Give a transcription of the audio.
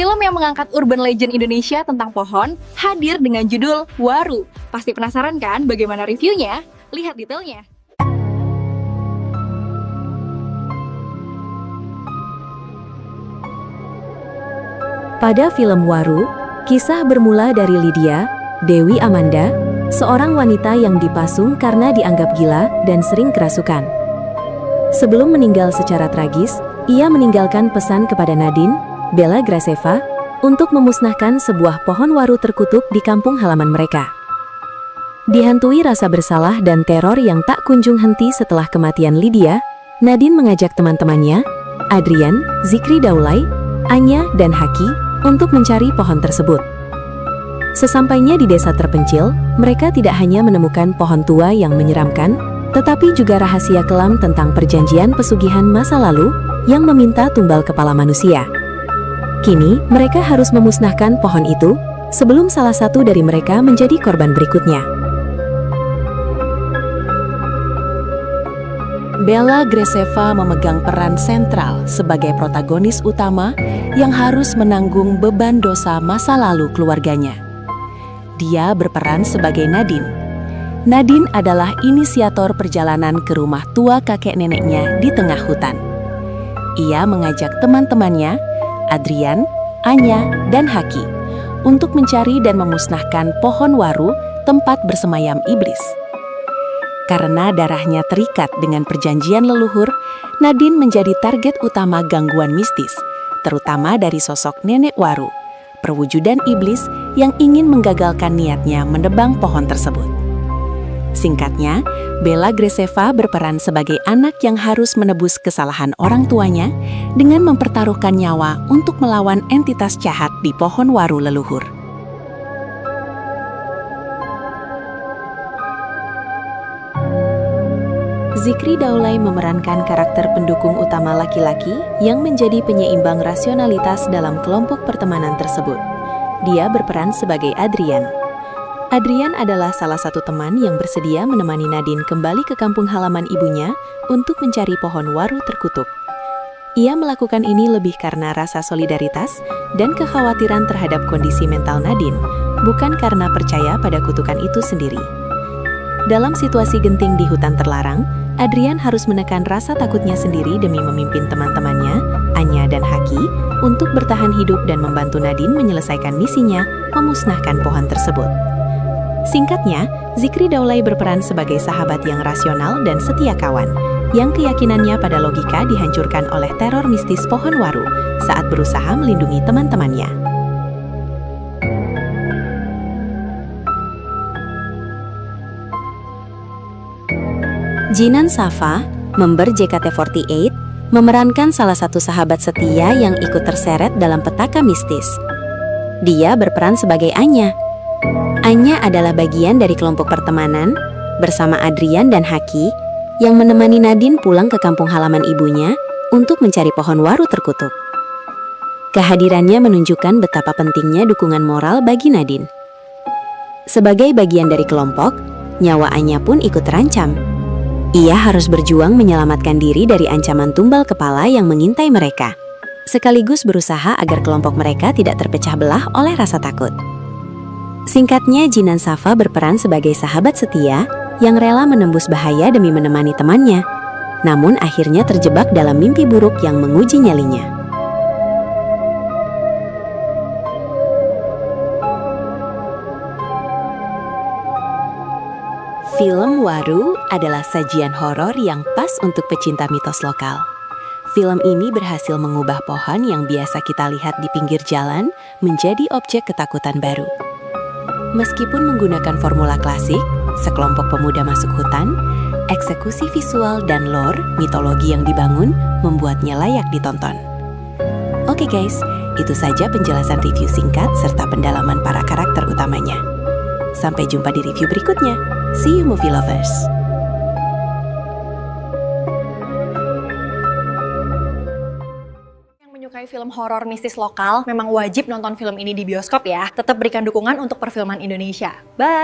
Film yang mengangkat urban legend Indonesia tentang pohon hadir dengan judul Waru. Pasti penasaran kan bagaimana reviewnya? Lihat detailnya. Pada film Waru, kisah bermula dari Lydia, Dewi Amanda, seorang wanita yang dipasung karena dianggap gila dan sering kerasukan. Sebelum meninggal secara tragis, ia meninggalkan pesan kepada Nadine, Bella Graceva, untuk memusnahkan sebuah pohon waru terkutuk di kampung halaman mereka. Dihantui rasa bersalah dan teror yang tak kunjung henti setelah kematian Lydia, Nadine mengajak teman-temannya, Adrian, Zikri Daulay, Anya, dan Haki, untuk mencari pohon tersebut. Sesampainya di desa terpencil, mereka tidak hanya menemukan pohon tua yang menyeramkan, tetapi juga rahasia kelam tentang perjanjian pesugihan masa lalu yang meminta tumbal kepala manusia. Kini, mereka harus memusnahkan pohon itu sebelum salah satu dari mereka menjadi korban berikutnya. Bella Graceva memegang peran sentral sebagai protagonis utama yang harus menanggung beban dosa masa lalu keluarganya. Dia berperan sebagai Nadine. Nadine adalah inisiator perjalanan ke rumah tua kakek neneknya di tengah hutan. Ia mengajak teman-temannya, Adrian, Anya, dan Haki, untuk mencari dan memusnahkan pohon waru tempat bersemayam iblis. Karena darahnya terikat dengan perjanjian leluhur, Nadine menjadi target utama gangguan mistis, terutama dari sosok nenek waru, perwujudan iblis yang ingin menggagalkan niatnya menebang pohon tersebut. Singkatnya, Bella Graceva berperan sebagai anak yang harus menebus kesalahan orang tuanya dengan mempertaruhkan nyawa untuk melawan entitas jahat di pohon waru leluhur. Zikri Daulay memerankan karakter pendukung utama laki-laki yang menjadi penyeimbang rasionalitas dalam kelompok pertemanan tersebut. Dia berperan sebagai Adrian. Adrian adalah salah satu teman yang bersedia menemani Nadine kembali ke kampung halaman ibunya untuk mencari pohon waru terkutuk. Ia melakukan ini lebih karena rasa solidaritas dan kekhawatiran terhadap kondisi mental Nadine, bukan karena percaya pada kutukan itu sendiri. Dalam situasi genting di hutan terlarang, Adrian harus menekan rasa takutnya sendiri demi memimpin teman-temannya, Anya dan Haki, untuk bertahan hidup dan membantu Nadine menyelesaikan misinya memusnahkan pohon tersebut. Singkatnya, Zikri Daulay berperan sebagai sahabat yang rasional dan setia kawan, yang keyakinannya pada logika dihancurkan oleh teror mistis pohon waru saat berusaha melindungi teman-temannya. Jinan Safa, member JKT48, memerankan salah satu sahabat setia yang ikut terseret dalam petaka mistis. Dia berperan sebagai Anya. Anya adalah bagian dari kelompok pertemanan bersama Adrian dan Haki yang menemani Nadine pulang ke kampung halaman ibunya untuk mencari pohon waru terkutuk. Kehadirannya menunjukkan betapa pentingnya dukungan moral bagi Nadine. Sebagai bagian dari kelompok, nyawa Anya pun ikut terancam. Ia harus berjuang menyelamatkan diri dari ancaman tumbal kepala yang mengintai mereka, sekaligus berusaha agar kelompok mereka tidak terpecah belah oleh rasa takut. Singkatnya, Jinan Safa berperan sebagai sahabat setia yang rela menembus bahaya demi menemani temannya, namun akhirnya terjebak dalam mimpi buruk yang menguji nyalinya. Film Waru adalah sajian horor yang pas untuk pecinta mitos lokal. Film ini berhasil mengubah pohon yang biasa kita lihat di pinggir jalan menjadi objek ketakutan baru. Meskipun menggunakan formula klasik, sekelompok pemuda masuk hutan, eksekusi visual dan lore mitologi yang dibangun membuatnya layak ditonton. Oke guys, itu saja penjelasan review singkat serta pendalaman para karakter utamanya. Sampai jumpa di review berikutnya. See you movie lovers! Menyukai film horor mistis lokal, memang wajib nonton film ini di bioskop ya. Tetap berikan dukungan untuk perfilman Indonesia. Bye!